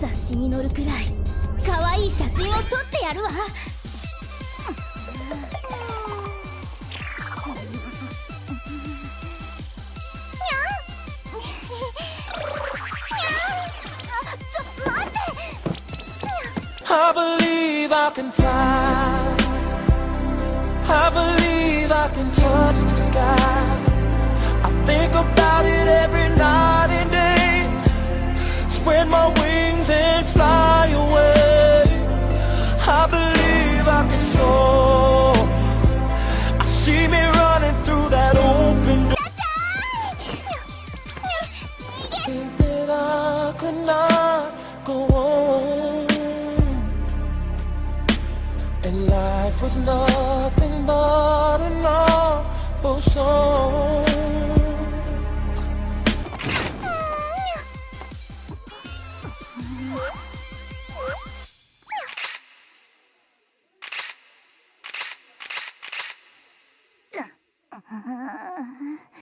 雑誌に載るくらい可愛い写真を撮ってやるわ。I believe I can fly. I believe I can touch the sky. I think about it every night and day. Spread my wings and fly away. I believe I can soar. I see me running through that open door. Think that I could not go on, and life was nothing but an awful song.